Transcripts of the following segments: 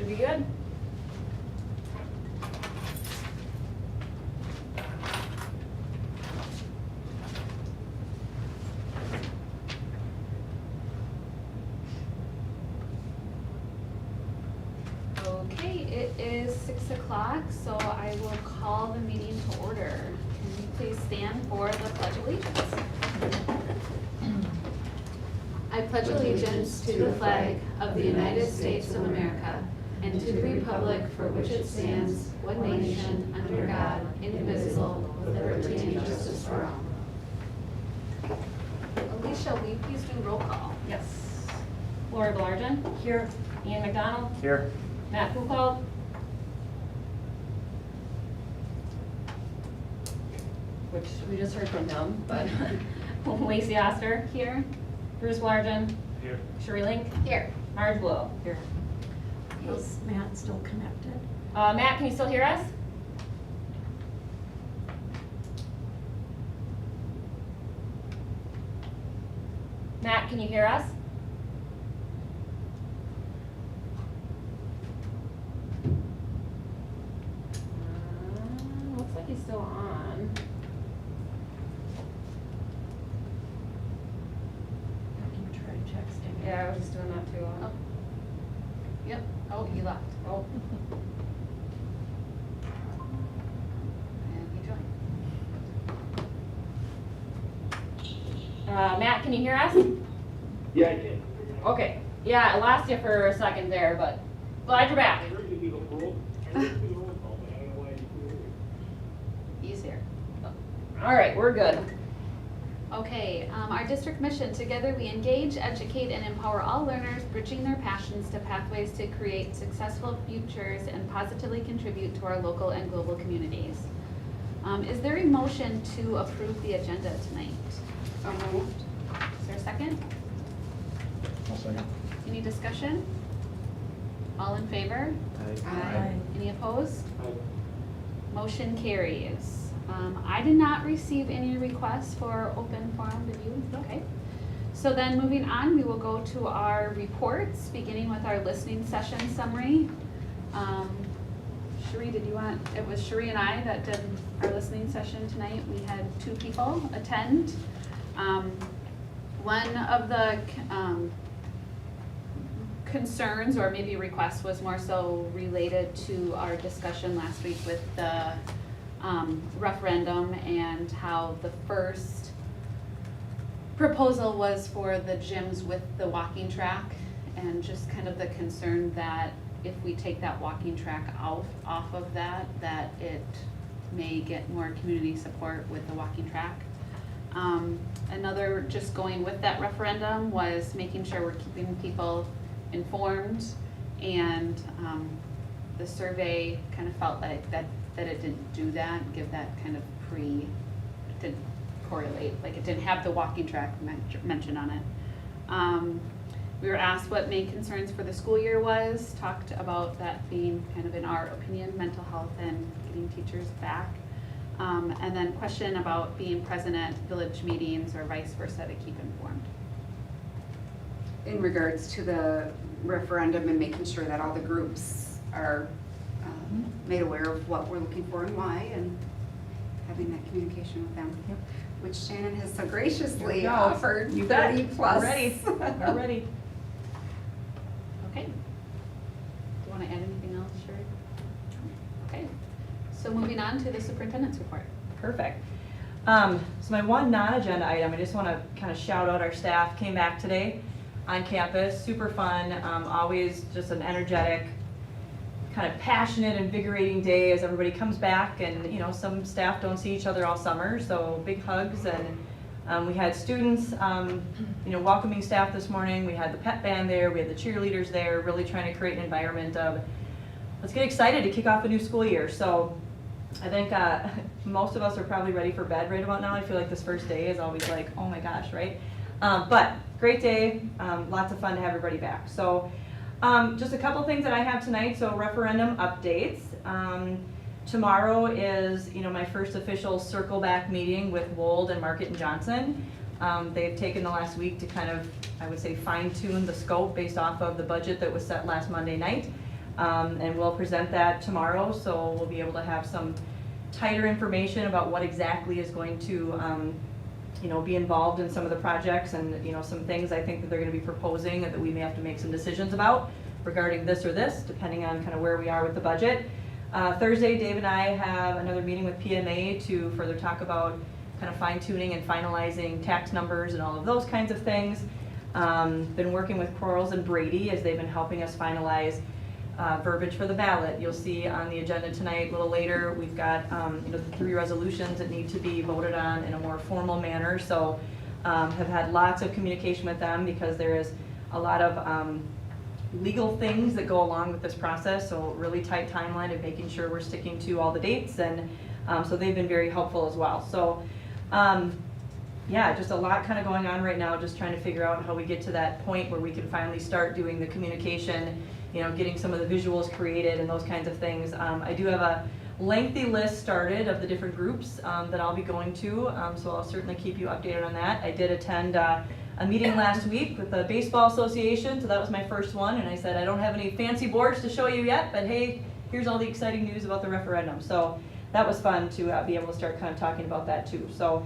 Should be good. Okay, it is 6 o'clock, so I will call the meeting to order. Can you please stand for the Pledge of Allegiance? I pledge allegiance to the flag of the United States of America and to the republic for which it stands, one nation, under God, indivisible, with liberty and justice for all. Alicia, will you please do roll call? Yes. Lori Belargin. Here. Ian McDonald. Here. Matt Foucault. Which we just heard from him, but Lacey Oster. Here. Bruce Belargin. Here. Sheree Link. Here. Marge Blow. Here. Is Matt still connected? Matt, can you still hear us? Matt, can you hear us? Looks like he's still on. I can try texting. Yeah, I was just doing that too. Oh. Yep. Oh, he left. Oh. And he joined. Matt, can you hear us? Yeah, I can. Okay. Yeah, I lost you for a second there, but glad you're back. I heard you do the roll. I heard you do the roll call, but I don't know why you couldn't hear me. He's here. All right, we're good. Okay, our district mission, together we engage, educate, and empower all learners, bridging their passions to pathways to create successful futures and positively contribute to our local and global communities. Is there a motion to approve the agenda tonight? So moved. Is there a second? I'll second. Any discussion? All in favor? Aye. Any opposed? Aye. Motion carries. I did not receive any requests for open forum, did you? Okay. So then moving on, we will go to our reports, beginning with our listening session summary. Sheree, did you want, it was Sheree and I that did our listening session tonight. We had 2 people attend. One of the concerns or maybe requests was more so related to our discussion last week with the referendum and how the first proposal was for the gyms with the walking track, and just kind of the concern that if we take that walking track off of that it may get more community support with the walking track. Another, just going with that referendum, was making sure we're keeping people informed, and the survey kind of felt like that it didn't do that, give that kind of it didn't correlate, like it didn't have the walking track mentioned on it. We were asked what main concerns for the school year was, talked about that being kind of, in our opinion, mental health and getting teachers back. And then question about being present at village meetings or vice versa to keep informed. In regards to the referendum and making sure that all the groups are made aware of what we're looking for and why, and having that communication with them, which Shannon has so graciously offered. You bet. 30 plus. We're ready. We're ready. Okay. Do you want to add anything else, Sheree? Okay. So moving on to the superintendent's report. Perfect. So my one non-agenda item, I just want to kind of shout out our staff. Came back today on campus, super fun, always just an energetic, kind of passionate, invigorating day as everybody comes back, and some staff don't see each other all summer, so big hugs. And we had students, welcoming staff this morning. We had the pep band there, we had the cheerleaders there, really trying to create an environment of, let's get excited to kick off a new school year. So I think most of us are probably ready for bed right about now. I feel like this first day is always like, oh my gosh, right? But great day, lots of fun to have everybody back. So just a couple things that I have tonight. So referendum updates. Tomorrow is my first official circle back meeting with Wold and Market and Johnson. They've taken the last week to kind of, I would say, fine tune the scope based off of the budget that was set last Monday night. And we'll present that tomorrow, so we'll be able to have some tighter information about what exactly is going to, be involved in some of the projects and, some things I think that they're gonna be proposing that we may have to make some decisions about regarding this or this, depending on kind of where we are with the budget. Thursday, Dave and I have another meeting with PMA to further talk about kind of fine tuning and finalizing tax numbers and all of those kinds of things. Been working with Quarles and Brady as they've been helping us finalize verbiage for the ballot. You'll see on the agenda tonight, a little later, we've got the 3 resolutions that need to be voted on in a more formal manner. So have had lots of communication with them because there is a lot of legal things that go along with this process. So really tight timeline of making sure we're sticking to all the dates, and so they've been very helpful as well. So yeah, just a lot kind of going on right now, just trying to figure out how we get to that point where we can finally start doing the communication, getting some of the visuals created and those kinds of things. I do have a lengthy list started of the different groups that I'll be going to, so I'll certainly keep you updated on that. I did attend a meeting last week with the Baseball Association, so that was my first one, and I said I don't have any fancy boards to show you yet, but hey, here's all the exciting news about the referendum. So that was fun to be able to start kind of talking about that too. So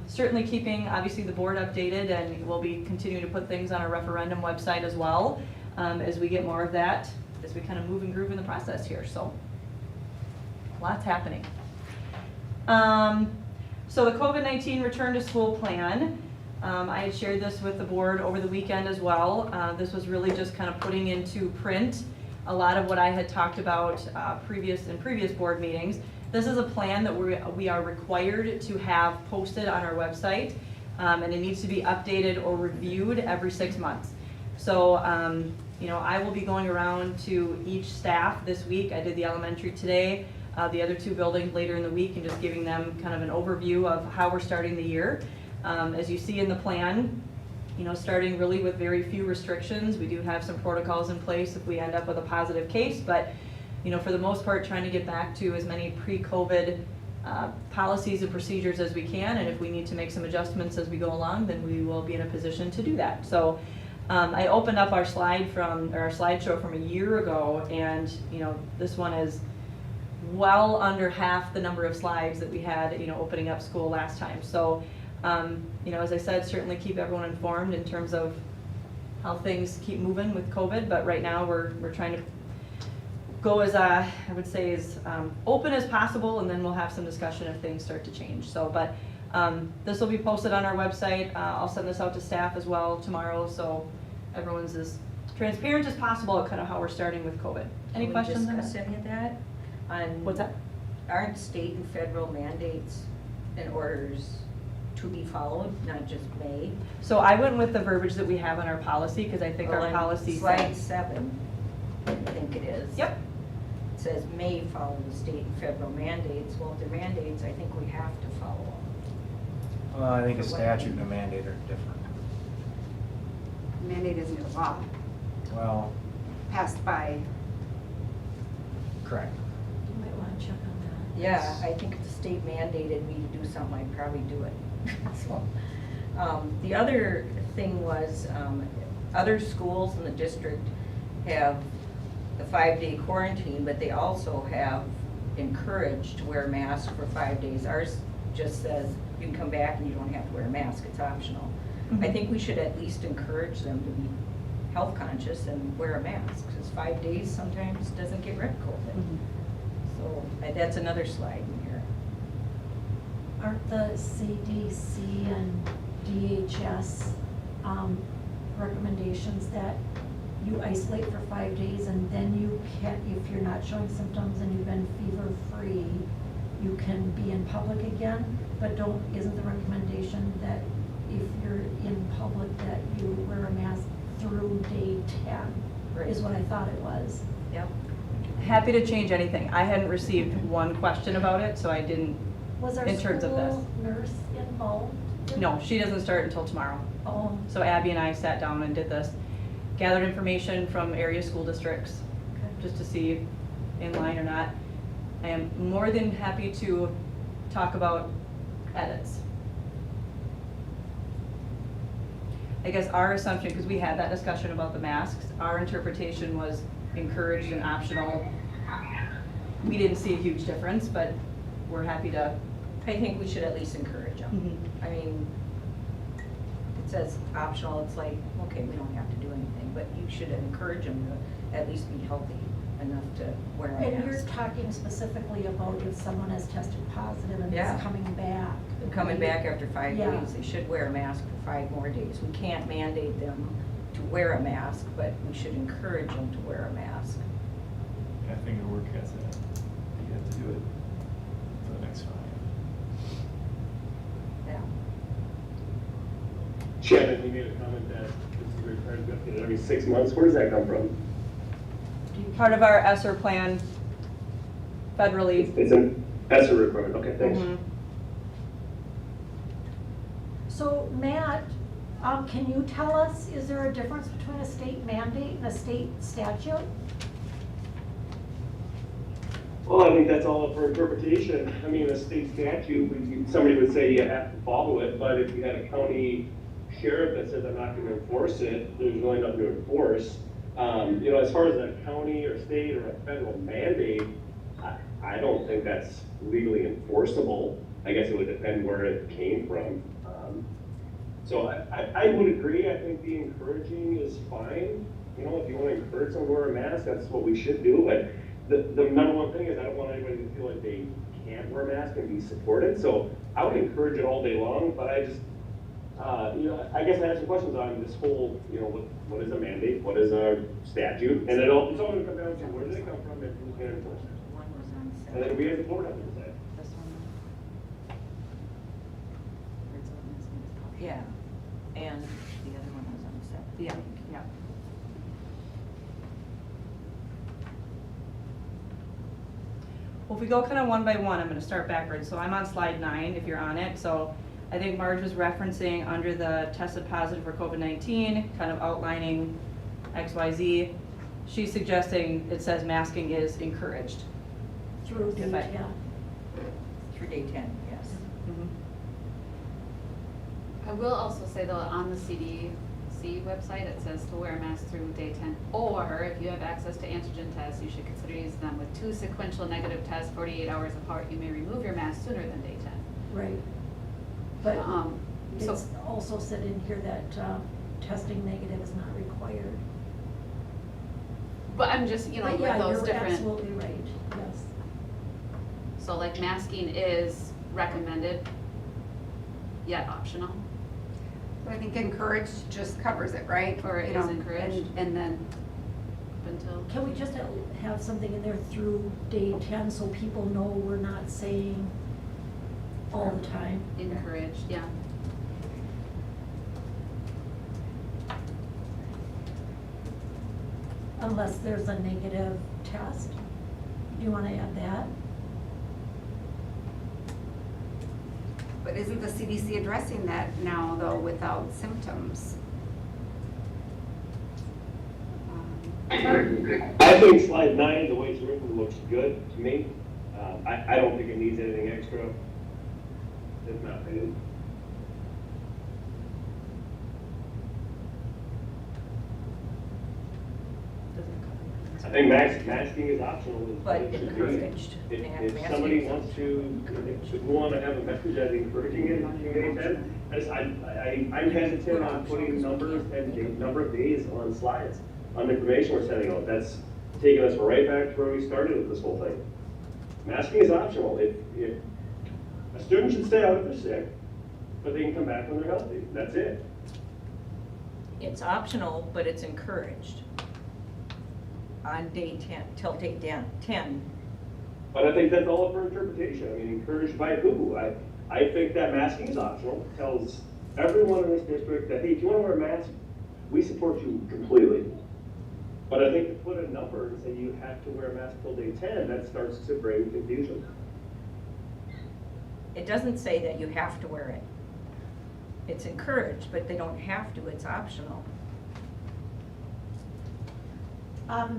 certainly keeping obviously the board updated, and we'll be continuing to put things on our referendum website as well as we get more of that, as we kind of move and groove in the process here. So lots happening. So the COVID-19 return to school plan, I had shared this with the board over the weekend as well. This was really just kind of putting into print a lot of what I had talked about in previous board meetings. This is a plan that we are required to have posted on our website, and it needs to be updated or reviewed every 6 months. So, I will be going around to each staff this week. I did the elementary today, the other 2 buildings later in the week, and just giving them kind of an overview of how we're starting the year. As you see in the plan, starting really with very few restrictions. We do have some protocols in place if we end up with a positive case, but for the most part, trying to get back to as many pre-COVID policies and procedures as we can, and if we need to make some adjustments as we go along, then we will be in a position to do that. So I opened up our slideshow from a year ago, and this one is well under half the number of slides that we had opening up school last time. So as I said, certainly keep everyone informed in terms of how things keep moving with COVID, but right now we're trying to go as I would say as open as possible, and then we'll have some discussion if things start to change. So, but this will be posted on our website. I'll send this out to staff as well tomorrow, so everyone's as transparent as possible at kind of how we're starting with COVID. Any questions on discuss that? any of that? On What's that? Aren't state and federal mandates and orders to be followed, not just may? So I went with the verbiage that we have in our policy, because I think Well, our on policy Slide 7, I think it is. Yep. It says may follow the state and federal mandates. Well, if they're mandates, I think we have to follow them. Well, I think a statute and a mandate are different. Mandate isn't a law Well, passed by, correct. You might want to check on that. Yeah, I think if the state mandated me to do something, I'd probably do it. So, the other thing was, other schools in the district have the 5-day quarantine, but they also have encouraged to wear a mask for 5 days. Ours just says you can come back and you don't have to wear a mask, it's optional. Mhm. I think we should at least encourage them to be health conscious and wear a mask, because 5 days sometimes doesn't get rid of COVID. Mhm. So that's another slide in here. Aren't the CDC and DHS recommendations that you isolate for 5 days, and then you can, if you're not showing symptoms and you've been fever-free, you can be in public again? But isn't the recommendation that if you're in public that you wear a mask through day 10, is what I thought it was. Yep. Happy to change anything. I hadn't received one question about it, so I didn't. Was our In terms of this. school nurse involved? No, she doesn't start until tomorrow. Oh, So Abby and I sat down and did this, gathered information from area school districts, okay. just to see in line or not. I am more than happy to talk about edits. I guess our assumption, because we had that discussion about the masks, our interpretation was, encouraged and optional, we didn't see a huge difference, but we're happy to. I think we should at least encourage them. I mean, it says optional, it's like, okay, we don't have to do anything, but you should encourage them to at least be healthy enough to wear a And you're mask. talking specifically about if someone has tested positive and Yeah. is coming back. Coming back after 5 Yeah. days, they should wear a mask for 5 more days. We can't mandate them to wear a mask, but we should encourage them to wear a mask. I think the work has that. You have to do it for the next 5. Yeah. Shannon, you made a comment that this is required to be updated every 6 months. Where does that come from? Part of our ESSER plan federally. It's an ESSER requirement. Okay, thanks. Mhm. So Matt, can you tell us, is there a difference between a state mandate and a state statute? Well, I think that's all up for interpretation. I mean, a state statute, somebody would say you have to follow it, but if you had a county sheriff that says I'm not gonna enforce it, there's really nothing to enforce. You know, as far as a county or state or a federal mandate, I don't think that's legally enforceable. I guess it would depend where it came from. So I would agree. I think the encouraging is fine. You know, if you want to encourage someone to wear a mask, that's what we should do. But the number one thing is I don't want anybody to feel like they can't wear a mask and be supported. So I would encourage it all day long, but I just, you know, I guess I have some questions on this whole, you know, what is a mandate? What is a statute? And it's all going to come down to where did it come from and who can enforce it? One was on And then we as a board have to decide. This one. Yeah, and the other one was on the 7th. Yeah, yeah. Well, if we go kind of one by one, I'm going to start backwards. So I'm on slide 9, if you're on it. So I think Marge was referencing under the tested positive for COVID-19, kind of outlining XYZ. She's suggesting it says masking is encouraged. Through the, If I- yeah. Through day 10, yes. I will also say though, on the CDC website, it says to wear a mask through day 10. Or if you have access to antigen tests, you should consider using them. With 2 sequential negative tests 48 hours apart, you may remove your mask sooner than day 10. Right. But So- it's also said in here that testing negative is not required. But I'm just, you know, But with yeah, those you're different. absolutely right, yes. So like masking is recommended, yet optional. So I think encouraged just covers it, right? Or it You is know, encouraged. And then, Up until. Can we just have something in there through day 10 so people know we're not saying all the time? Encouraged, yeah. Unless there's a negative test? Do you want to add that? but isn't the CDC addressing that now though without symptoms? I think slide 9, the way it's written, looks good to me. I don't think it needs anything extra. It's not needed. I think masking is optional. But It should be. encouraged. If They have if masking. somebody wants to, if we want to have a message that's encouraging it, I'm hesitant on putting numbers and number of days on slides, on the information we're sending out. That's taking us right back to where we started with this whole thing. Masking is optional. If a student should stay out if they're sick, but they can come back when they're healthy. That's it. It's optional, but it's encouraged on day 10, till day 10. But I think that's all up for interpretation. I mean, encouraged by who? I think that masking is optional. Tells everyone in this district that, hey, if you want to wear a mask, we support you completely. But I think to put a number and say you have to wear a mask till day 10, that starts to bring confusion. It doesn't say that you have to wear it. It's encouraged, but they don't have to, it's optional.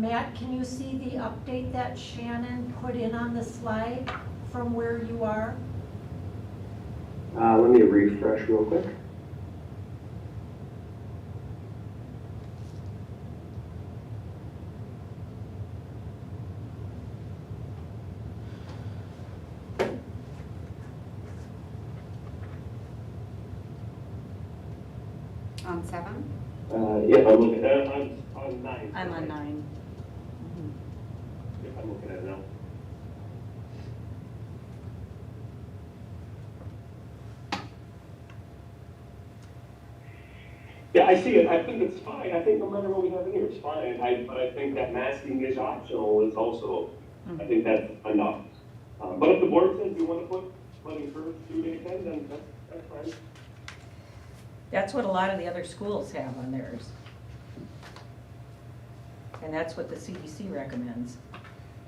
Matt, can you see the update that Shannon put in on the slide from where you are? Let me refresh real quick. On 7? Yep, I'm looking at, I'm on 9. I'm on 9. Yep, I'm looking at it now. Yeah, I see it. I think it's fine. I think no matter what we have in here, it's fine. But I think that masking is optional is also, I think that's enough. But if the board says we want to put encourage student attend, then that's fine. That's what a lot of the other schools have on theirs. And that's what the CDC recommends.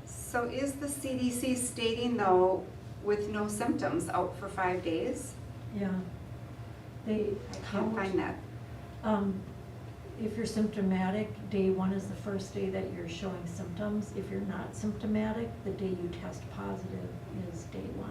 So is the CDC stating though, with no symptoms, out for 5 days? Yeah. They I can't find that. If you're symptomatic, day 1 is the first day that you're showing symptoms. If you're not symptomatic, the day you test positive is day 1.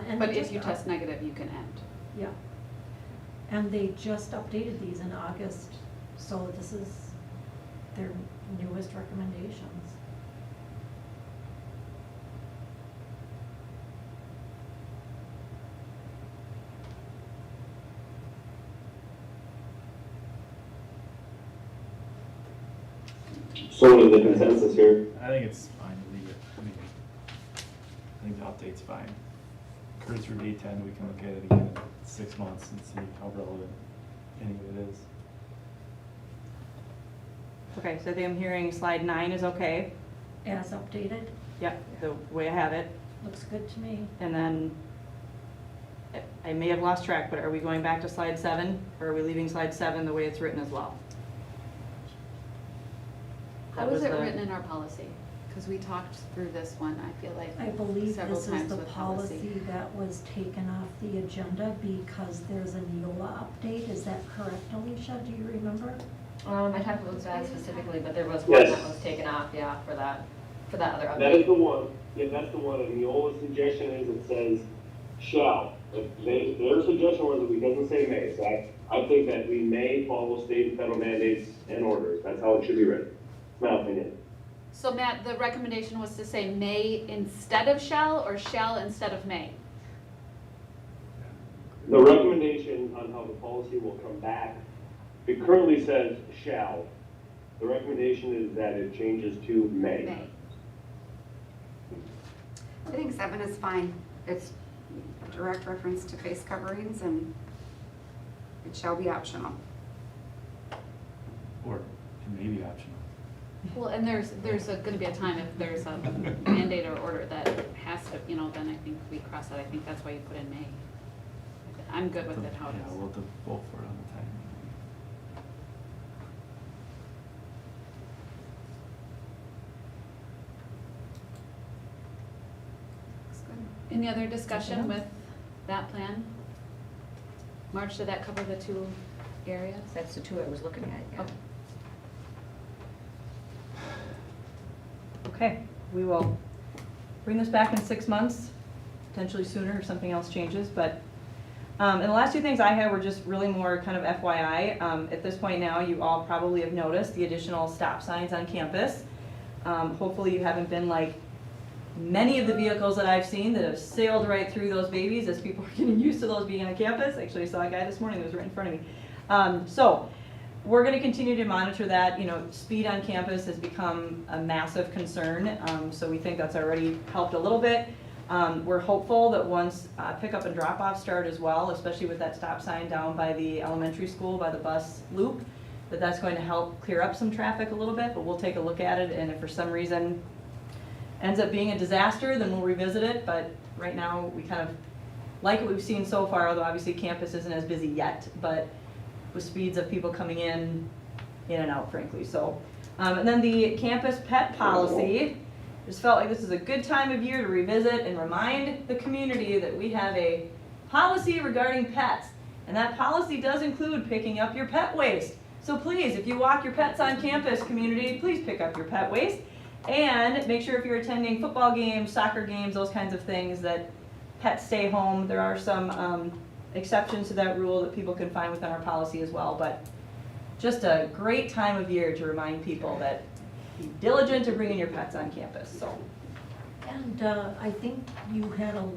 And But they if just you test negative, you can end. Yeah. And they just updated these in August, so this is their newest recommendations. So what is the consensus here? I think it's fine to leave it. I think the update's fine. Curtis for day 10, we can look at it again in 6 months and see how relevant any of it is. Okay, so I think I'm hearing slide 9 is okay. As updated, Yep, the way I have it. looks good to me. And then, I may have lost track, but are we going back to slide 7? Or are we leaving slide 7 the way it's written as well? How That was it the- written in our policy? Because we talked through this one, I feel like, I believe several this is times the with policy that was taken off the agenda because there's a Neola update. Is that correct, Alicia? Do you remember? I talked about that specifically, but there was one Yes. that was taken off, yeah, for that other update. That is the one. Yeah, that's the one. And the old suggestion is it says shall. Their suggestion was that it doesn't say may. So I think that we may follow state and federal mandates and orders. That's how it should be written. It's my opinion. so Matt, the recommendation was to say may instead of shall or shall instead of may? The recommendation on how the policy will come back, it currently says shall. The recommendation is that it changes to may. May. I think 7 is fine. It's a direct reference to face coverings and it shall be optional. Or it may be optional. Well, and there's gonna be a time if there's a mandate or order that has to, then I think we cross that. I think that's why you put in may. I'm good with it how it Yeah, is. we'll have to vote for it on the time. Looks good. Any other discussion with that plan? Marge, did that cover the 2 areas? That's the 2 I was looking at, yeah. Okay. Okay, we will bring this back in 6 months, potentially sooner if something else changes, but, and the last 2 things I had were just really more kind of FYI. At this point now, you all probably have noticed the additional stop signs on campus. Hopefully you haven't been like many of the vehicles that I've seen that have sailed right through those babies as people are getting used to those being on campus. Actually, I saw a guy this morning that was right in front of me. So we're going to continue to monitor that. Speed on campus has become a massive concern, so we think that's already helped a little bit. We're hopeful that once pickup and drop-off start as well, especially with that stop sign down by the elementary school, by the bus loop, that's going to help clear up some traffic a little bit, but we'll take a look at it, and if for some reason ends up being a disaster, then we'll revisit it, but right now we kind of like what we've seen so far, although obviously campus isn't as busy yet, but with speeds of people coming in and out, frankly. So, and then the campus pet policy, just felt like this is a good time of year to revisit and remind the community that we have a policy regarding pets. And that policy does include picking up your pet waste. So please, if you walk your pets on campus, community, please pick up your pet waste. And make sure if you're attending football games, soccer games, those kinds of things, that pets stay home. There are some exceptions to that rule that people can find within our policy as well, but just a great time of year to remind people that be diligent to bringing your pets on campus, so. And I think you had a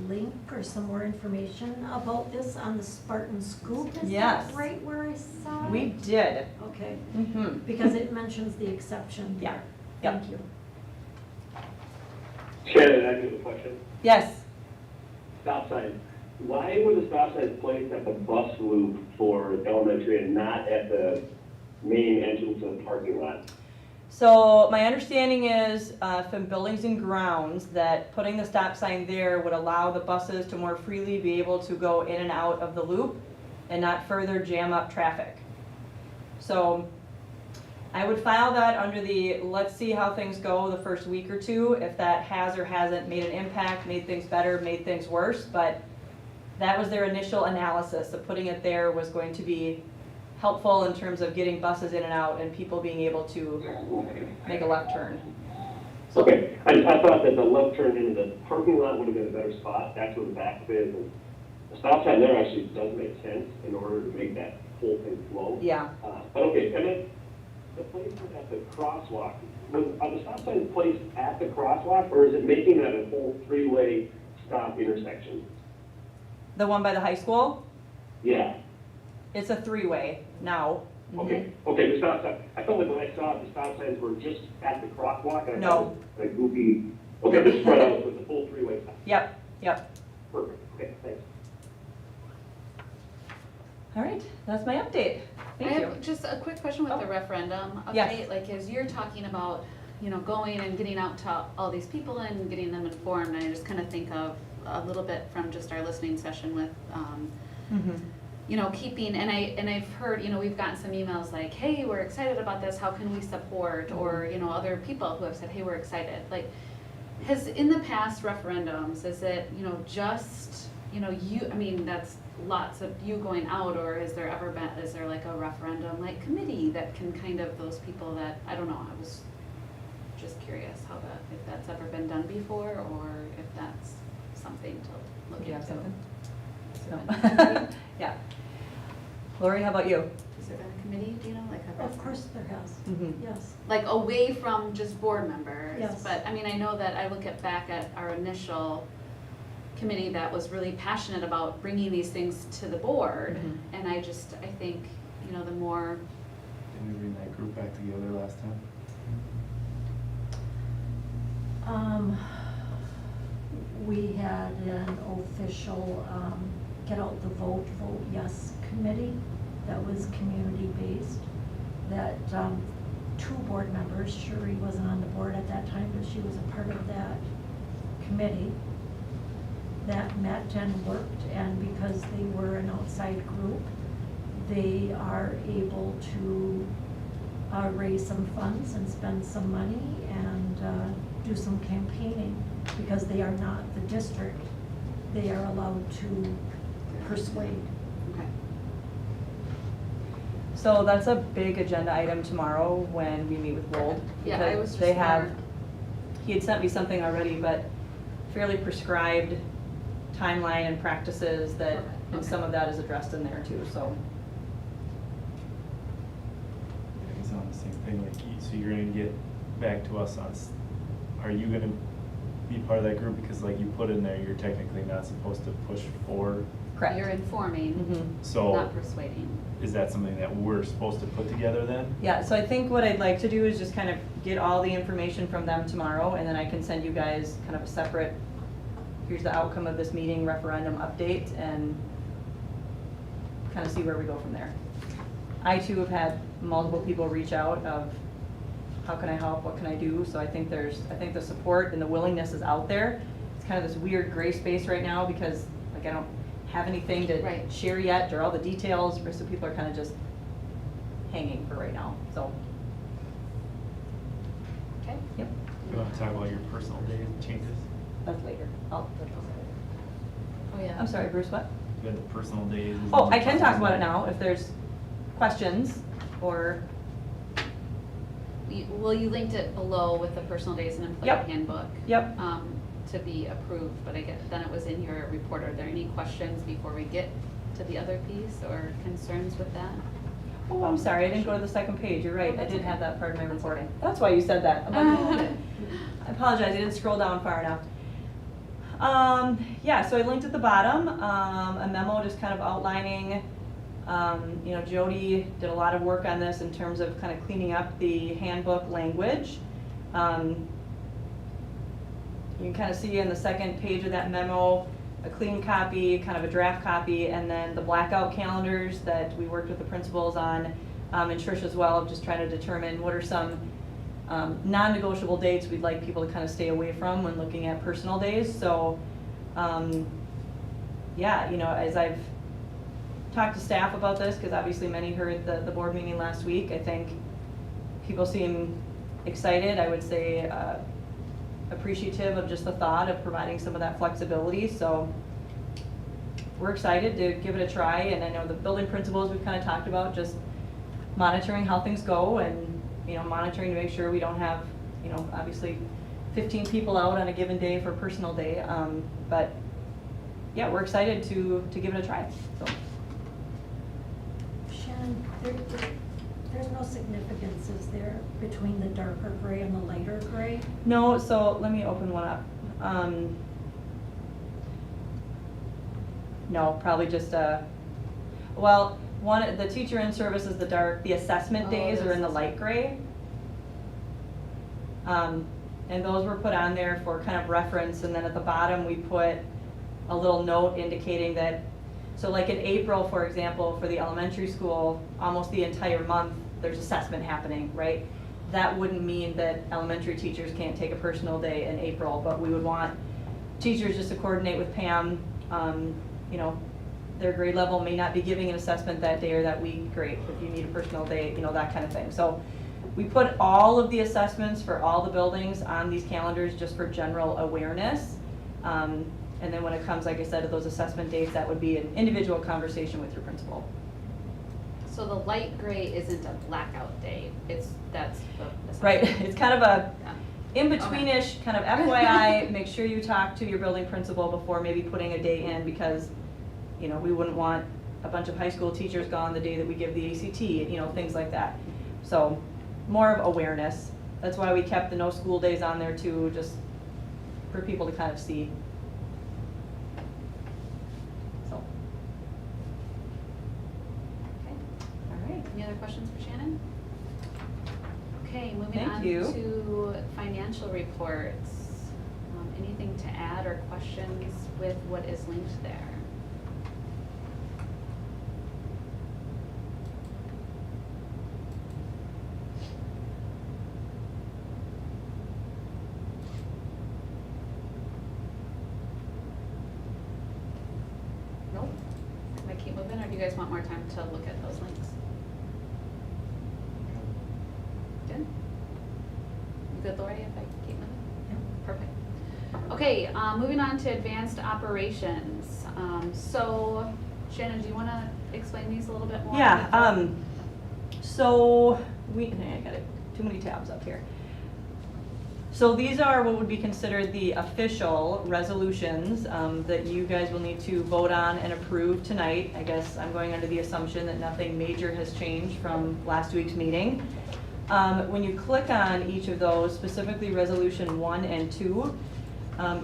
link or some more information about this on the Spartan Scoop. Is Yes. that right where I saw it? We did. Okay, Mm-hmm. because it mentions the exception Yeah. there. Yep. Thank you. Shannon, I have a question. Yes. Stop signs. Why were the stop signs placed at the bus loop for elementary and not at the main entrance of the parking lot? So my understanding is from Buildings and Grounds that putting the stop sign there would allow the buses to more freely be able to go in and out of the loop and not further jam up traffic. So I would file that under the, let's see how things go the first week or two, if that has or hasn't made an impact, made things better, made things worse, but that was their initial analysis of putting it there was going to be helpful in terms of getting buses in and out and people being able to make a left turn. Okay, I thought that the left turn into the parking lot would have been a better spot, that's where the back is, and the stop sign there actually does make sense in order to make that whole thing flow. Yeah. But okay, and then the placement at the crosswalk, are the stop signs placed at the crosswalk, or is it making that a whole three-way stop intersection? The one by the high school, Yeah, it's a three-way now. okay, the stop sign, I felt like when I saw it, the stop signs were just at the crosswalk, and I No. thought it was like goofy, okay, this spread out with the full three-way stop. Yep, yep. Perfect, okay, thanks. All right, that's my update. I Thank you. have just a quick question with the referendum Yes. update, like as you're talking about, you know, going and getting out to all these people and getting them informed, I just kind of think of a little bit from just our listening session with, Mhm. you know, keeping, and I've heard, you know, we've gotten some emails like, hey, we're excited about this, how can we support? Or, you know, other people who have said, hey, we're excited. Like, has, in the past referendums, is it, you know, just, you know, you, I mean, that's lots of you going out, or is there ever been, is there like a referendum like committee that can kind of, those people that, I don't know, I was just curious how that, if that's ever been done before, or if that's something to look Do you have into. something? Has there been a committee? Yeah. Lori, how about you? Has there been a committee, do you know, like a Of course there has, Mhm. yes. like away from just board members? Yes. But, I mean, I know that I look at back at our initial committee that was really passionate about bringing these things to the board. Mhm. And I think, you know, the more, Did we bring that group back together last time? We had an official, get out the vote yes committee that was community-based, that, two board members, Shuri wasn't on the board at that time, but she was a part of that committee that met and worked, and because they were an outside group, they are able to raise some funds and spend some money and do some campaigning, because they are not the district. They are allowed to persuade. okay. So that's a big agenda item tomorrow when we meet with Wold. Yeah, I because was just they have, there. he had sent me something already, but fairly prescribed timeline and practices that, Okay, and okay. some of that is addressed in there too, so. Yeah, he's on the same thing, like, so you're gonna get back to us on, are you gonna be part of that group? Because like you put in there, you're technically not supposed to push for, Correct. You're informing, Mhm. so not persuading. is that something that we're supposed to put together then? Yeah, so I think what I'd like to do is just kind of get all the information from them tomorrow, and then I can send you guys kind of a separate, here's the outcome of this meeting, referendum update, and kind of see where we go from there. I too have had multiple people reach out of, how can I help, what can I do? So I think the support and the willingness is out there. It's kind of this weird gray space right now, because like I don't have anything to Right. share yet, or all the details, so people are kind of just hanging for right now, so. Okay. Yep, You wanna talk about your personal day changes? that's later. Oh, yeah. I'm sorry, Bruce, what? You had the personal days. Oh, I can talk about it now if there's questions, or, Well, you linked it below with the personal days and employee Yep. handbook. Yep. To be approved, but I guess then it was in your report. Are there any questions before we get to the other piece or concerns with that? Oh, I'm sorry, I didn't go to the second page, you're right, I did have that part of my reporting. That's why you said that. I'm like, I apologize, I didn't scroll down far enough. Yeah, so I linked at the bottom, a memo just kind of outlining, you know, Jody did a lot of work on this in terms of kind of cleaning up the handbook language. You can kind of see in the second page of that memo, a clean copy, kind of a draft copy, and then the blackout calendars that we worked with the principals on, and Trish as well, just trying to determine what are some non-negotiable dates we'd like people to kind of stay away from when looking at personal days. So, yeah, you know, as I've talked to staff about this, because obviously many heard the board meeting last week, I think people seem excited, I would say appreciative of just the thought of providing some of that flexibility. So we're excited to give it a try, and I know the building principals we've kind of talked about just monitoring how things go, and you know, monitoring to make sure we don't have, you know, obviously 15 people out on a given day for a personal day. But yeah, we're excited to give it a try. So. Shannon, there's no significance, is there, between the darker gray and the lighter gray? No, so let me open one up. No, probably just well, one, the teacher in service is the dark, the assessment days are in the light gray. And those were put on there for kind of reference, and then at the bottom we put a little note indicating that, so like in April, for example, for the elementary school, almost the entire month there's assessment happening, right? That wouldn't mean that elementary teachers can't take a personal day in April, but we would want teachers just to coordinate with Pam. You know, their grade level may not be giving an assessment that day or that week, great. If you need a personal day, you know, that kind of thing. So we put all of the assessments for all the buildings on these calendars just for general awareness. And then when it comes, like I said, to those assessment dates, that would be an individual conversation with your principal. So the light gray isn't a blackout day, that's the. Right, it's kind of a Yeah. in-betweenish, kind of FYI, make sure you talk to your building principal before maybe putting a day in, because, you know, we wouldn't want a bunch of high school teachers gone the day that we give the ACT, you know, things like that. So more of awareness. That's why we kept the no school days on there too, just for people to kind of see. So. Okay. All right. Any other questions for Shannon? Okay, moving Thank on you. to financial reports. Anything to add or questions with what is linked there? Nope. Can I keep moving, or do you guys want more time to look at those links? Good? You good, Lori, if I keep moving? Perfect. Okay, moving on to advanced operations. So Shannon, do you want to explain these a little bit more? Yeah, so I got it, too many tabs up here. So these are what would be considered the official resolutions that you guys will need to vote on and approve tonight. I guess I'm going under the assumption that nothing major has changed from last week's meeting. When you click on each of those, specifically resolution 1 and 2,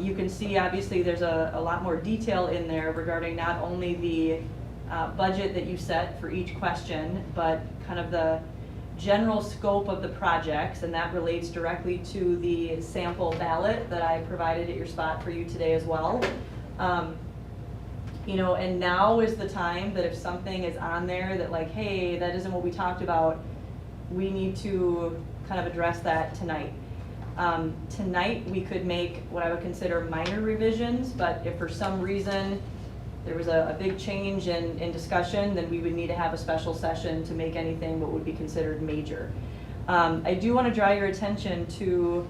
you can see obviously there's a lot more detail in there regarding not only the budget that you set for each question, but kind of the general scope of the projects, and that relates directly to the sample ballot that I provided at your spot for you today as well. You know, and now is the time that if something is on there that like, hey, that isn't what we talked about, we need to kind of address that tonight. Tonight we could make what I would consider minor revisions, but if for some reason there was a big change in discussion, then we would need to have a special session to make anything what would be considered major. I do want to draw your attention to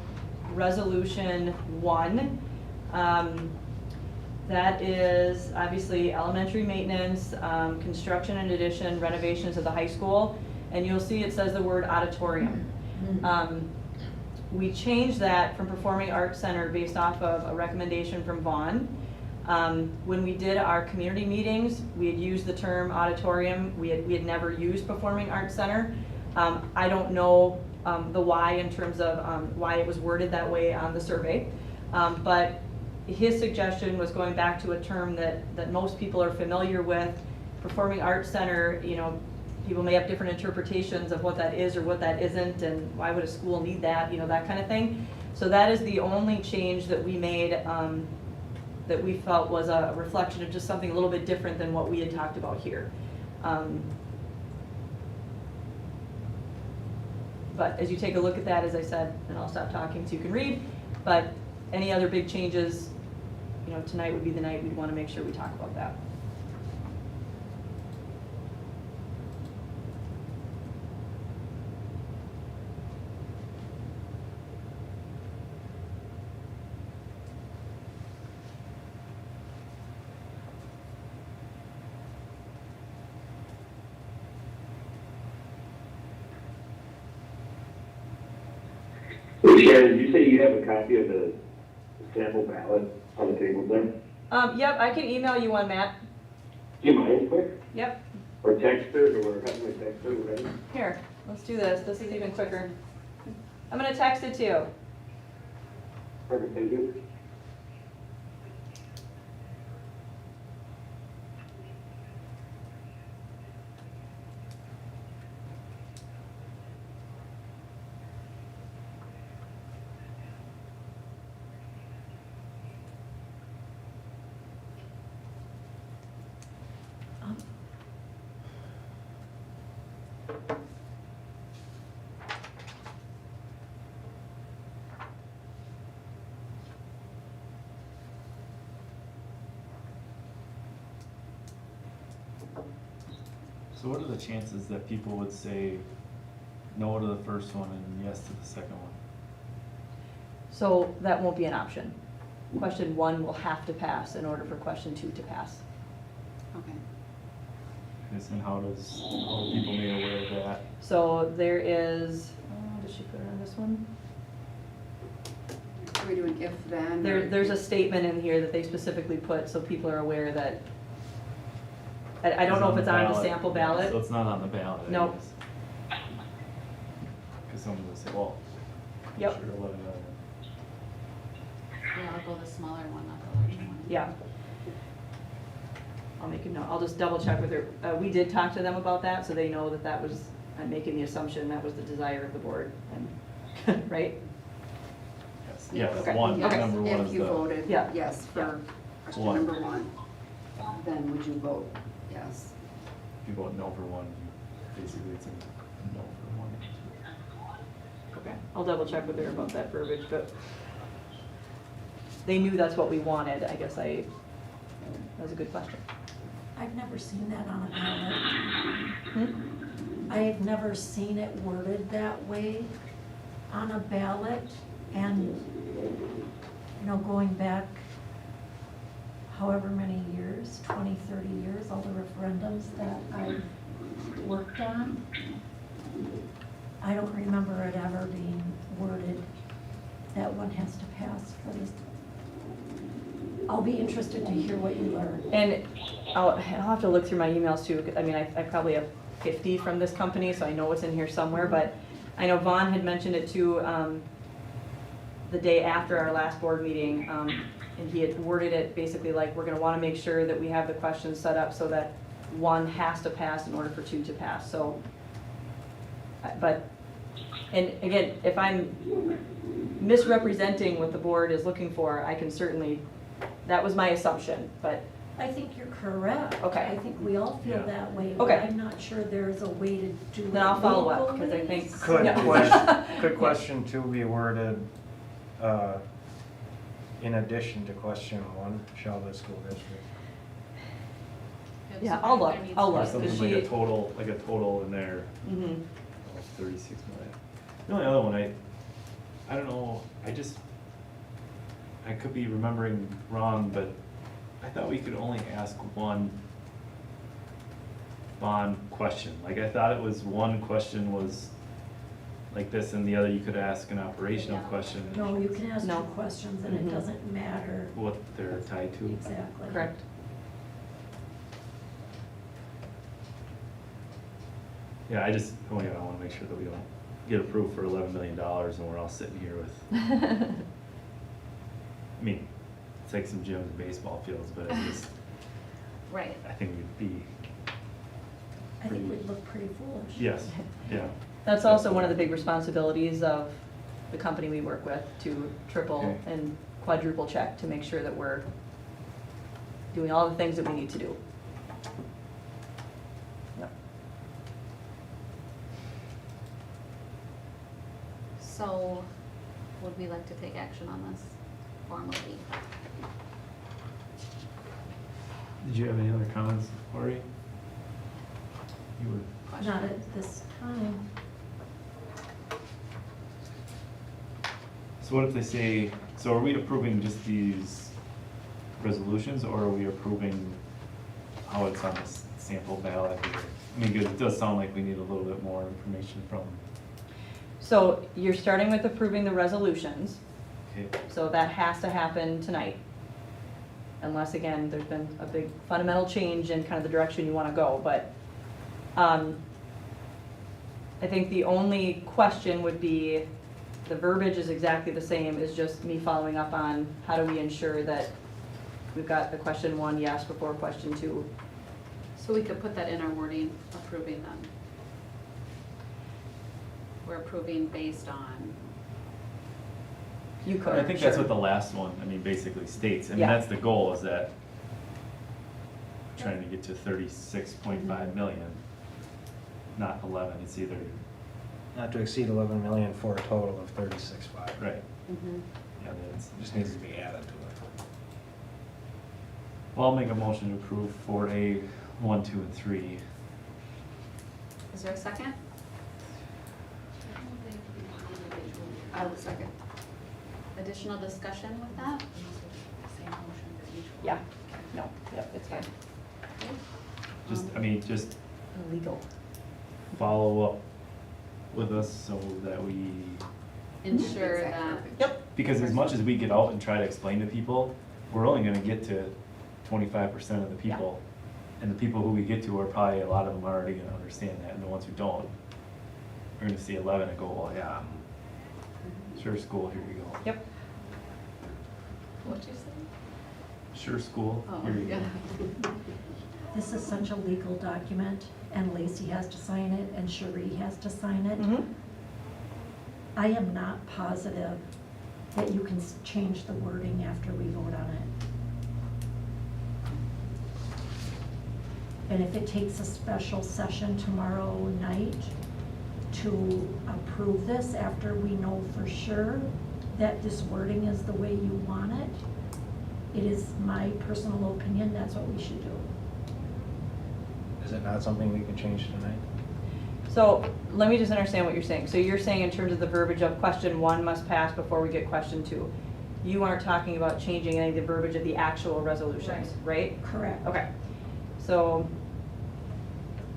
resolution 1. That is obviously elementary maintenance, construction and addition, renovations of the high school, and you'll see it says the word auditorium. We changed that from Performing Arts Center based off of a recommendation from Vaughn. When we did our community meetings, we had used the term auditorium. We had never used performing arts center. I don't know the why in terms of why it was worded that way on the survey. But his suggestion was going back to a term that most people are familiar with. Performing arts center, you know, people may have different interpretations of what that is or what that isn't, and why would a school need that, you know, that kind of thing. So that is the only change that we made that we felt was a reflection of just something a little bit different than what we had talked about here. But as you take a look at that, as I said, and I'll stop talking so you can read, but any other big changes, you know, tonight would be the night we'd want to make sure we talk about that. Sharon, did you say you have a copy of the sample ballot on the table there? Yep, I can email you one, Matt. Do you mind, quick? Yep, Or text it, or have my text it, whatever? here, let's do this. This is even quicker. I'm gonna text it to you. Perfect, thank you. So what are the chances that people would say no to the first one and yes to the second one? So that won't be an option. Question 1 will have to pass in order for question 2 to pass. Okay. And how are people made aware of that? So there is, did she put it on this one? Are we doing if then? There's a statement in here that they specifically put so people are aware that, I don't know if it's on the sample ballot. So it's not on the ballot. I Nope. guess. Cause someone would say, well, Yep. sure, let it Yeah, I'll go the smaller one, not the larger one. Yeah. I'll make a note. I'll just double check with her. We did talk to them about that, so they know that that was, I'm making the assumption that was the desire of the board, and, right? Yes, yes, Okay. one, Okay. number one If is you the. voted Yeah. yes for question One. number 1, then would you vote yes? If you vote no for one, basically it's a no for one. Okay. I'll double check with her about that verbiage, but they knew that's what we wanted. I guess that was a good question. I've never seen that on a ballot. Hmm? I've never seen it worded that way on a ballot, and, you know, going back however many years, 20, 30 years, all the referendums that I've worked on, I don't remember it ever being worded that one has to pass for this. I'll be interested to hear what you learn. And I'll have to look through my emails too. I mean, I probably have 50 from this company, so I know it's in here somewhere, but I know Vaughn had mentioned it too, the day after our last board meeting, and he had worded it basically like, we're gonna wanna make sure that we have the questions set up so that 1 has to pass in order for 2 to pass, so. But, and again, if I'm misrepresenting what the board is looking for, I can certainly, that was my assumption, but. I think you're correct. Okay. I think we all feel Yeah. that way, but Okay. I'm not sure there's a way to do it Then I'll follow up, 'cause I think- legally. Could question 2 be worded, in addition to question 1, shall the school district? If Yeah, I'll look, superintendent needs I'll to Or look, be- something because like she- a total in there, Mhm. of 36 million. The only other one, I don't know, I could be remembering wrong, but I thought we could only ask one bond question. Like, I thought it was one question was like this and the other, you could ask an operational Yeah. question. No, you can ask No. two questions and Mhm. it doesn't matter. What they're tied to. Exactly. Correct. Yeah, I wanna make sure that we don't get approved for $11 million and we're all sitting here with, I mean, it's like some gyms and baseball fields, but it's just, Right. I think we'd be, I think we'd look pretty foolish. yes, yeah. That's also one of the big responsibilities of the company we work with, to triple Okay. and quadruple check to make sure that we're doing all the things that we need to do. Yep. So, would we like to take action on this formally? Did you have any other comments, Lori? You were, Not at this time. so what if they say, so are we approving just these resolutions, or are we approving how it's on this sample ballot here? I mean, 'cause it does sound like we need a little bit more information from, So you're starting with approving the resolutions, okay, so that has to happen tonight. Unless, again, there's been a big fundamental change in kind of the direction you want to go, but I think the only question would be, the verbiage is exactly the same, is just me following up on how do we ensure that we've got the question 1 yes before question 2. So we could put that in our wording, approving them. We're approving based on, You could. I think that's sure. what the last one, I mean, basically states. I mean, Yeah. that's the goal, is that trying to get to 36.5 million, not 11, it's either, Not to exceed 11 million for a total of 36.5. right, mhm. yeah, that's, Just needs to be added to it. well, I'll make a motion to approve 4A, 1, 2, and 3. Is there a second? I will second. Additional discussion with that? Yeah, no, yep, it's fine. Just, I mean, just Legal. follow up with us so that we, Ensure that, Yep. because as much as we get out and try to explain to people, we're only gonna get to 25% of the people. And the people who we get to are probably, a lot of them are already gonna understand that, and the ones who don't, are gonna see 11 and go, well, yeah, sure school, here you go. Yep. what'd you say? Sure school, Oh, here you go. yeah. This is such a legal document, and Lacey has to sign it, and Cherie has to sign it. Mhm. I am not positive that you can change the wording after we vote on it. And if it takes a special session tomorrow night to approve this after we know for sure that this wording is the way you want it, it is my personal opinion, that's what we should do. Is it not something we can change tonight? So let me just understand what you're saying. So you're saying in terms of the verbiage of question 1 must pass before we get question 2. You aren't talking about changing any of the verbiage of the actual resolutions, right? Correct. Okay. So,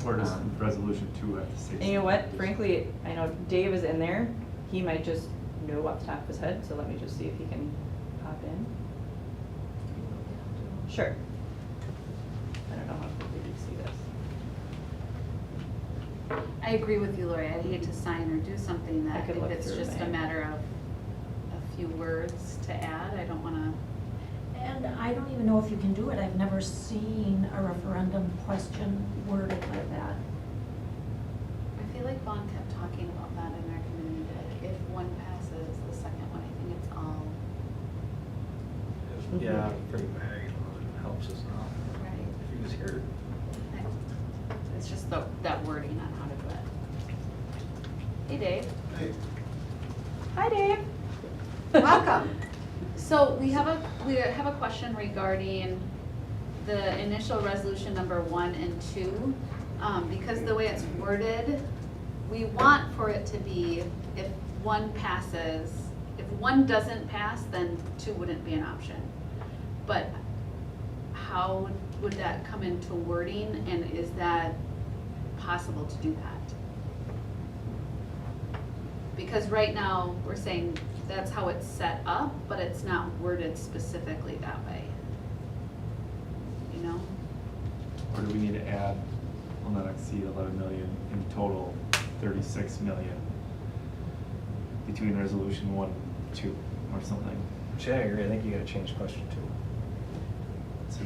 Or does resolution 2 have to say? and you know what, something? frankly, I know Dave is in there. He might just know off the top of his head, so let me just see if he can pop in. Sure. I don't know how quickly you see this. I agree with you, Lori, I'd hate to sign or do something I that could if look it's through just a mine. matter of a few words to add, I don't wanna, And I don't even know if you can do it. I've never seen a referendum question worded like that. I feel like Vaughn kept talking about that in our community, that if one passes, the second one, I think it's all, Yeah, pretty vague. It helps us now. right? If he was here. It's just that wording on how to do it. Hey, Dave. Hi, Dave. Welcome. So we have a question regarding the initial resolution number 1 and 2. Because the way it's worded, we want for it to be, if one passes, if one doesn't pass, then 2 wouldn't be an option. But how would that come into wording, and is that possible to do that? Because right now, we're saying that's how it's set up, but it's not worded specifically that way. You know? Or do we need to add, will not exceed 11 million, in total 36 million between resolution 1 and 2 or something? Which I agree, I think you gotta change question 2. So,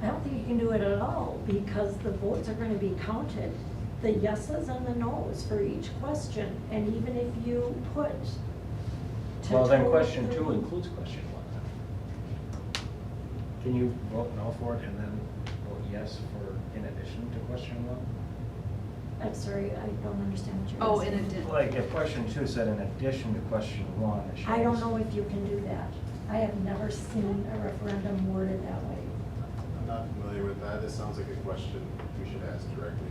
I don't think you can do it at all, because the votes are gonna be counted, the yeses and the nos for each question, and even if you put to Well, then total question 2 through- includes question 1 then. Can you vote no for it and then vote yes for, in addition to question 1? I'm sorry, I don't understand what you're Oh, asking. in addition. Like if question 2 said in addition to question 1, it shows. I don't know if you can do that. I have never seen a referendum worded that way. I'm not familiar with that. This sounds like a question we should ask directly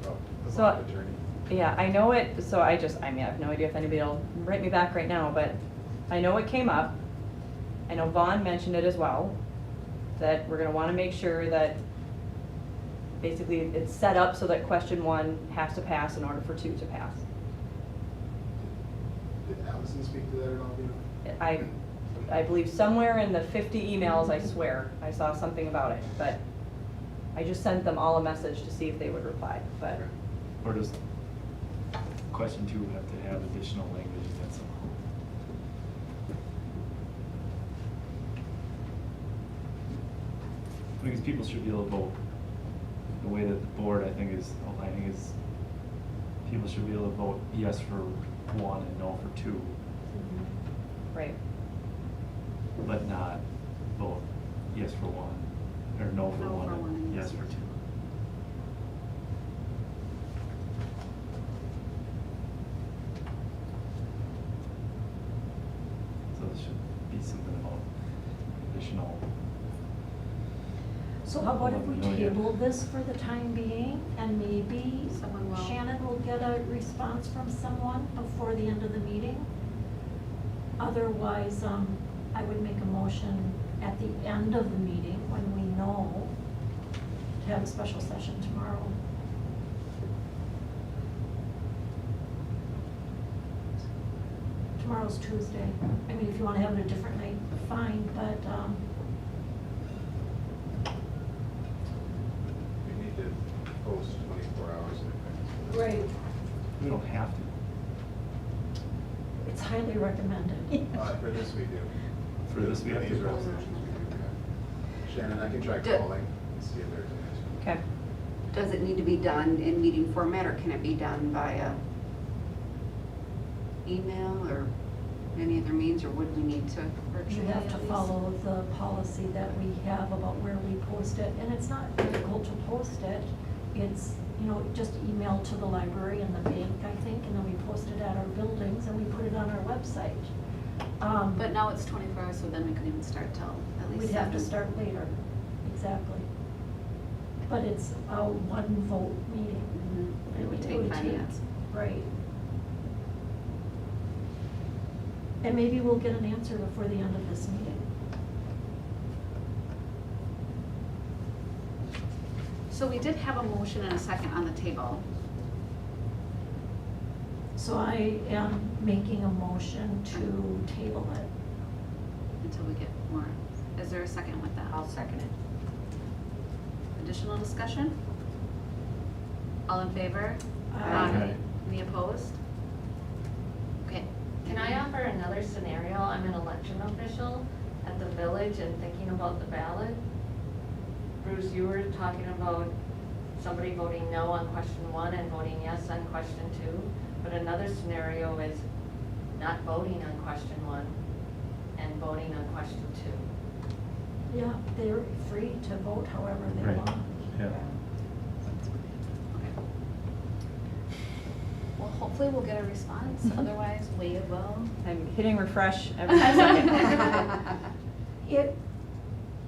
of the So- bond attorney. Yeah, I know it, so I mean, I have no idea if anybody will write me back right now, but I know it came up. I know Vaughn mentioned it as well, that we're gonna wanna make sure that basically it's set up so that question 1 has to pass in order for 2 to pass. Did Allison speak to that at all, do you know? I believe somewhere in the 50 emails, I swear, I saw something about it, but I just sent them all a message to see if they would reply, but. Or does question 2 have to have additional language in it somehow? Because people should be able to vote. The way that the board, I think, is aligning is people should be able to vote yes for 1 and no for 2, Right. but not vote yes for 1, or no for No 1 for one and and yes yes for for 2. So there should be something about additional. So how about if we 11 million. table this for the time being, and maybe Someone will. Shannon will get a response from someone before the end of the meeting? Otherwise, I would make a motion at the end of the meeting, when we know, to have a special session tomorrow. Tomorrow's Tuesday. I mean, if you wanna have it a different night, fine, but, We need to post 24 hours in advance. right, We don't have to. it's highly recommended. For this we do. For this we have These to. resolutions we do, yeah. Shannon, I can try Do- calling and see if there's an answer. Okay. Does it need to be done in meeting format, or can it be done via email or any other means, or would we need to You virtually have to at least? follow the policy that we have about where we post it, and it's not difficult to post it. It's, just email to the library and the bank, I think, and then we post it at our buildings and we put it on our website. But now it's 24 hours, so then we couldn't even start till at least We'd have to 7. start later, exactly. But it's a one vote meeting. Mhm. It would take 5 minutes. Right. And maybe we'll get an answer before the end of this meeting. So we did have a motion and a second on the table. So I am making a motion to table it. Until we get more. Is there a second with that? I'll second it. Additional discussion? All in favor? Aye. Any opposed? Okay. Can I offer another scenario? I'm an election official at the village and thinking about the ballot. Bruce, you were talking about somebody voting no on question 1 and voting yes on question 2. But another scenario is not voting on question 1 and voting on question 2. Yeah, they're free to vote however they Right. want. Yeah. Okay. Well, hopefully we'll get a response, otherwise we will. I'm hitting refresh every second.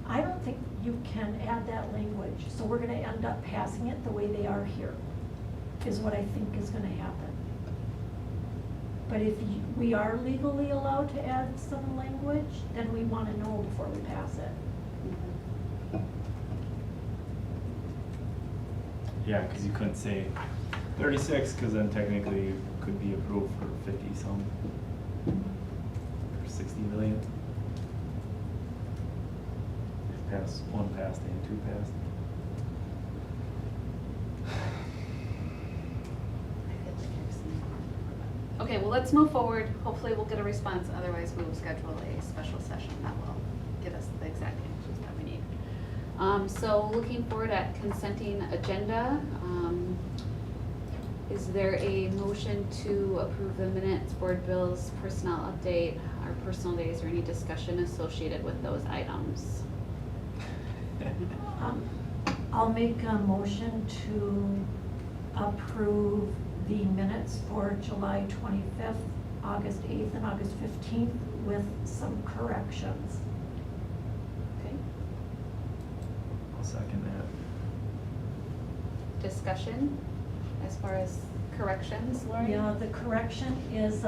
I don't think you can add that language, so we're gonna end up passing it the way they are here, is what I think is gonna happen. But if we are legally allowed to add some language, then we wanna know before we pass it. Yeah, because you couldn't say 36, because then technically it could be approved for 50 some, or 60 million. If passed, one passed and two passed. Okay, well, let's move forward. Hopefully we'll get a response, otherwise we will schedule a special session that will get us the exact answers that we need. So looking forward at consenting agenda, is there a motion to approve the minutes, board bills, personnel update, our personal days, or any discussion associated with those items? I'll make a motion to approve the minutes for July 25th, August 8th, and August 15th with some corrections. Okay, I'll second that. discussion as far as corrections, Lori? Yeah, the correction is,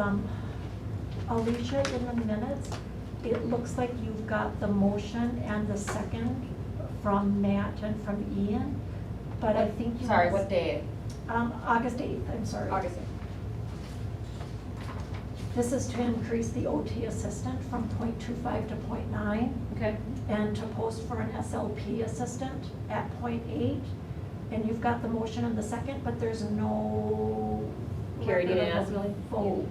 Alicia, in the minutes, it looks like you've got the motion and the second from Matt and from Ian, but I think you. Sorry, what day? August 8th, I'm sorry. August 8th. This is to increase the OT assistant from .25 to .9, Okay. and to post for an SLP assistant at .8. And you've got the motion and the second, but there's no Carried record of a unanimously? vote.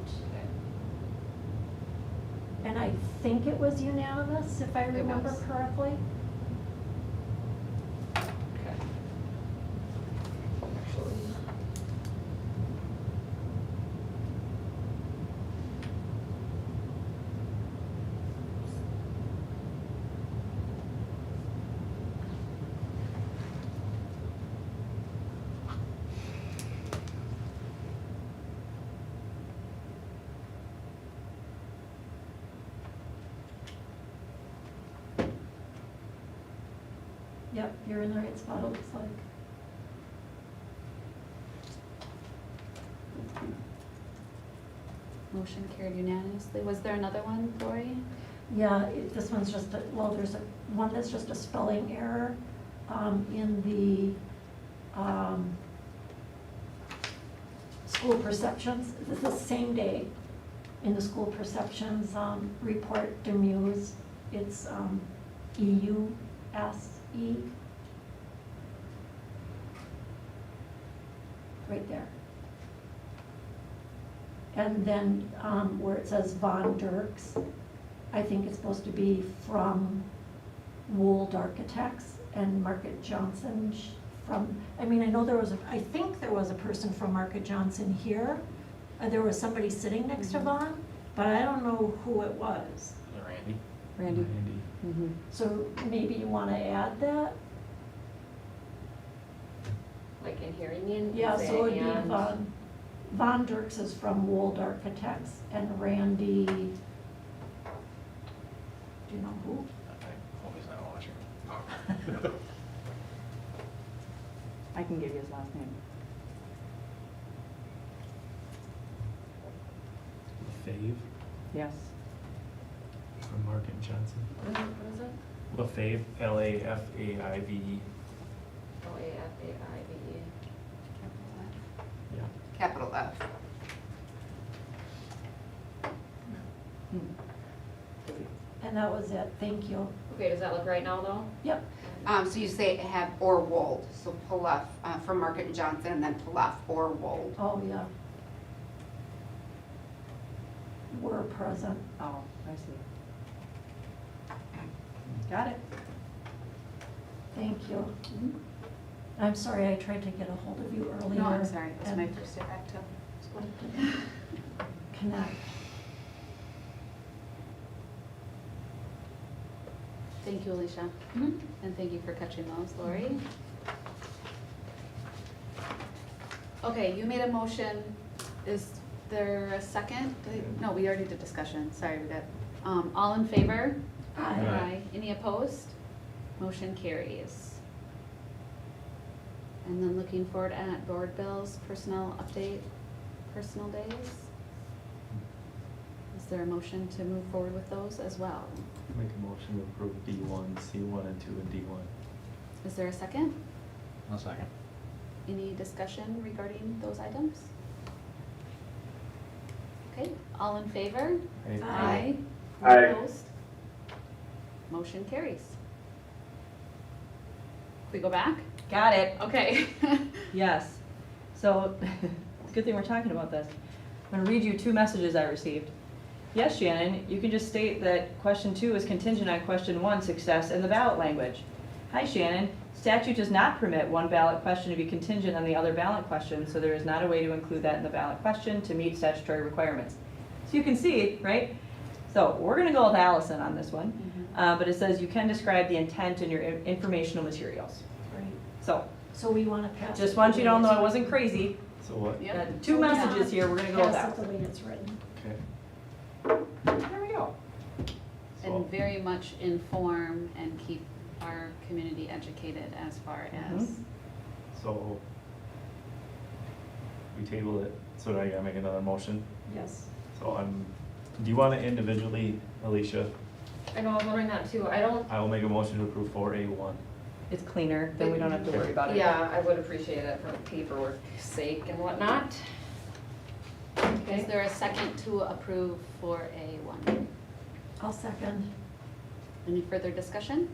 And I think it was unanimous, if I It remember was. correctly. Okay. Yep, you're in the right spot, it looks like. Motion carried unanimously. Was there another one, Lori? Yeah, this one's just, there's one that's just a spelling error in the school perceptions. This is the same day in the school perceptions report, Demuse. It's EUSE. Right there. And then where it says Von Dirks, I think it's supposed to be from Wold Architects, and Market Johnson from, I mean, I know there was, I think there was a person from Market Johnson here. There was somebody sitting next to Von, but I don't know who it was. Randy? Randy? Mm-hmm. So maybe you want to add that? Like in hearing in? Yeah, so it'd be and- Von Dirks is from Wold Architects, and Randy, do you know who? I hope he's not watching. I can give you his last name. Lafave Yes. from Market Johnson. What is it? Lafave, Lafaive. O-A-F-A-I-V-E. Yeah. Capital F. And that was it, thank you. Okay, does that look right now though? Yep, So you say have or wold, so pull up from Market and Johnson, and then pull off or wold. oh, yeah. Were present. Oh, I see. Got it. Thank you. I'm sorry, I tried to get a hold of you earlier. No, I'm sorry. It was my and first day back to school. Connect. Thank you, Alicia. And thank you for catching those, Lori. Okay, you made a motion. Is there a second? No, we already did discussion. Sorry, we did. All in favor? Aye. Any opposed? Motion carries. And then looking forward at board bills, personnel update, personal days. Is there a motion to move forward with those as well? Make a motion to approve D1, C1, and 2, and D1. Is there a second? One second. Any discussion regarding those items? Okay, all in favor? Aye. Any Aye. opposed? Motion carries. We go back? Got it. Okay. Yes. So, it's a good thing we're talking about this. I'm gonna read you 2 messages I received. Yes, Shannon, you can just state that question 2 is contingent on question 1 success in the ballot language. Hi, Shannon. Statute does not permit one ballot question to be contingent on the other ballot question, so there is not a way to include that in the ballot question to meet statutory requirements. So you can see, right? So we're gonna go with Allison on this one, but it says you can describe the intent in your informational materials. Right. So, So we want to pass. just it want the you to way all know it's I wasn't written. crazy. So what? Yep. Got 2 messages here, we're gonna go with Pass it that. the way it's written. Okay. There we go. So- And very much inform and keep our community educated as far as, Mhm. So, we table it, so I gotta make another motion. Yes. So do you want to individually, Alicia? I know, I'm wondering that too. I don't, I will make a motion to approve 4A1. It's cleaner, then we don't have to worry about it. yeah, I would appreciate it for paperwork's sake and whatnot. is there a second to approve 4A1? I'll second. Any further discussion?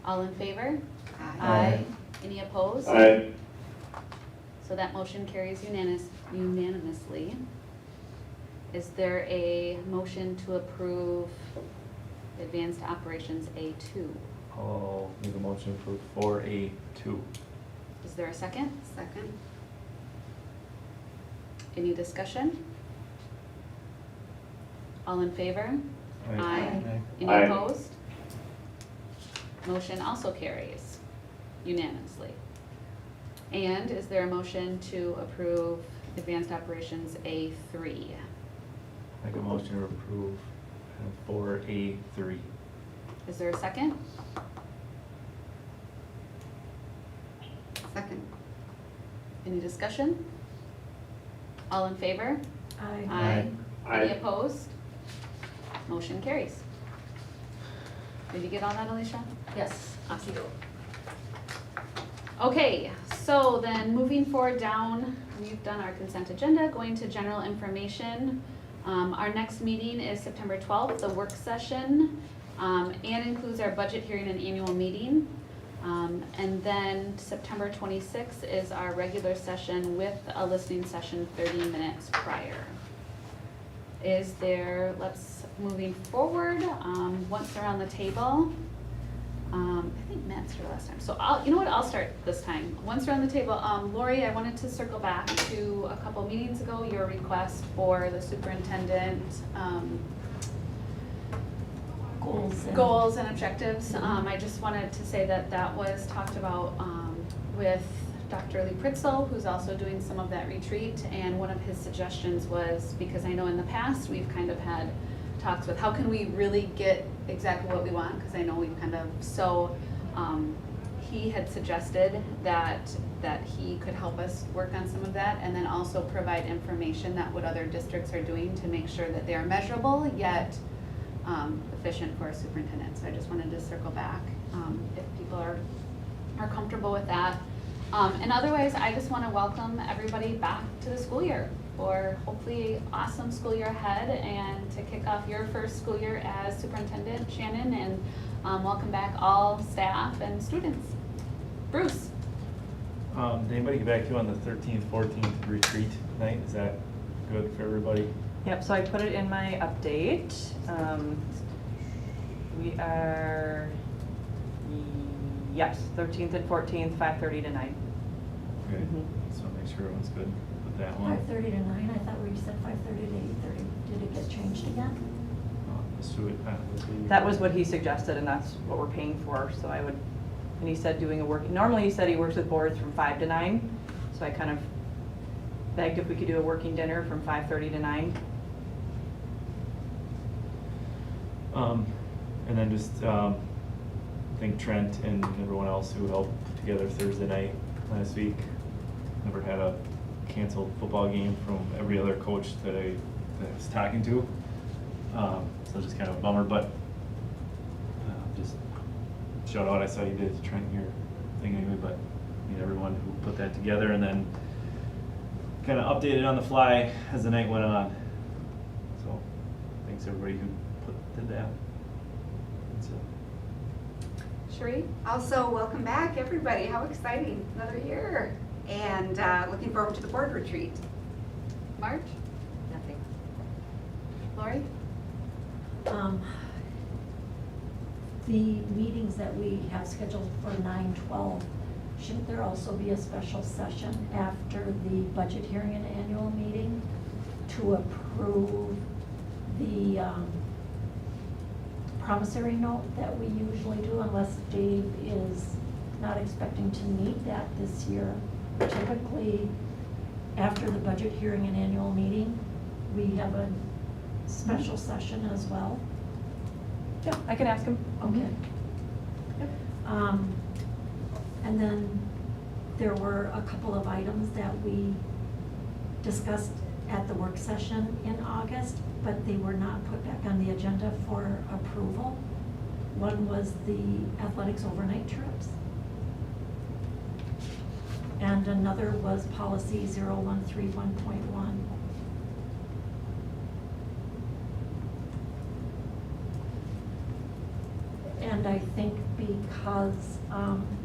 All in favor? Aye. Any opposed? Aye. So that motion carries unanimously. Is there a motion to approve Advanced Operations A2? I'll make a motion to approve 4A2. Is there a second? Second. Any discussion? All in favor? Aye. Any Aye. opposed? Motion also carries unanimously. And is there a motion to approve Advanced Operations A3? Make a motion to approve 4A3. Is there a second? Second. Any discussion? All in favor? Aye. Aye. Aye. Any opposed? Motion carries. Did you get all that, Alicia? Yes. Awesome. Okay, so then moving forward down, we've done our consent agenda, going to general information. Our next meeting is September 12th, the work session, and includes our budget hearing and annual meeting. And then September 26th is our regular session with a listening session 30 minutes prior. Is there, moving forward, once they're on the table, I think Matt's here last time, so you know what, I'll start this time. Once we're on the table, Lori, I wanted to circle back to a couple meetings ago, your request for the superintendent, goals and objectives. I just wanted to say that that was talked about with Dr. Lee Pritzel, who's also doing some of that retreat, and one of his suggestions was, because I know in the past, we've kind of had talks with how can we really get exactly what we want, because I know we've kind of, so he had suggested that he could help us work on some of that, and then also provide information that what other districts are doing to make sure that they are measurable yet efficient for a superintendent. So I just wanted to circle back if people are comfortable with that. And otherwise, I just want to welcome everybody back to the school year for hopefully awesome school year ahead, and to kick off your first school year as superintendent, Shannon, and welcome back all staff and students. Bruce? Did anybody get back to you on the 13th, 14th retreat night? Is that good for everybody? Yep, so I put it in my update. We are, yes, 13th and 14th, 5:30 to 9. Okay, Mhm. so make sure everyone's good with that one. 5:30 to 9, I thought we said 5:30 to 8:30. Did it get changed again? Let's do it. That was what he suggested, and that's what we're paying for, so I would, and he said doing a work, normally he said he works with boards from 5 to 9, so I kind of begged if we could do a working dinner from 5:30 to 9. And then just, I think Trent and everyone else who helped put together Thursday night last week, never had a canceled football game from every other coach that I was talking to. So just kind of a bummer, but just shout out, I saw you did Trent your thing anyway, but meet everyone who put that together, and then kind of updated on the fly as the night went on. So, thanks everybody who did that. That's it. Sheree? Also, welcome back, everybody. How exciting, another year. And looking forward to the board retreat. March? Nothing. Lori? The meetings that we have scheduled for 9/12, shouldn't there also be a special session after the budget hearing and annual meeting to approve the promissory note that we usually do, unless Dave is not expecting to need that this year? Typically, after the budget hearing and annual meeting, we have a special session as well. Yeah, I can ask him. Okay. Yep. And then there were a couple of items that we discussed at the work session in August, but they were not put back on the agenda for approval. One was the athletics overnight trips. And another was policy 0131.1. And I think because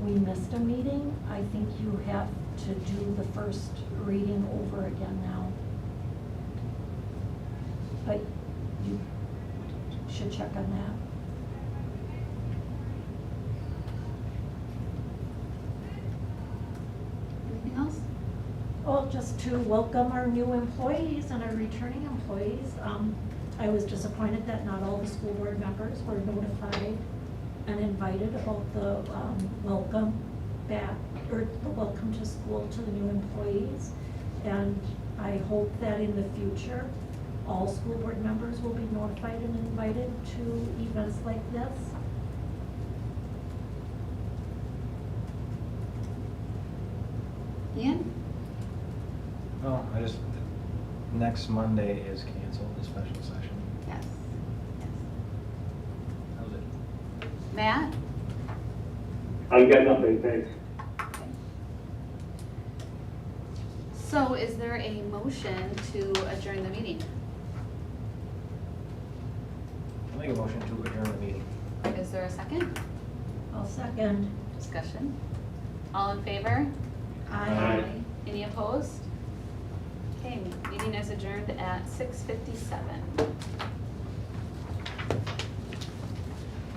we missed a meeting, I think you have to do the first reading over again now. But you should check on that. Anything else? Well, just to welcome our new employees and our returning employees. I was disappointed that not all the school board members were notified and invited about the welcome back, or the welcome to school to the new employees. And I hope that in the future, all school board members will be notified and invited to events like this. Ian? Well, next Monday is canceled, the special session. Yes. Yes. That was it. Matt? I've got nothing, thanks. So is there a motion to adjourn the meeting? I'll make a motion to adjourn the meeting. Is there a second? I'll second. Discussion? All in favor? Aye. Any opposed? Okay, meeting is adjourned at 6:57.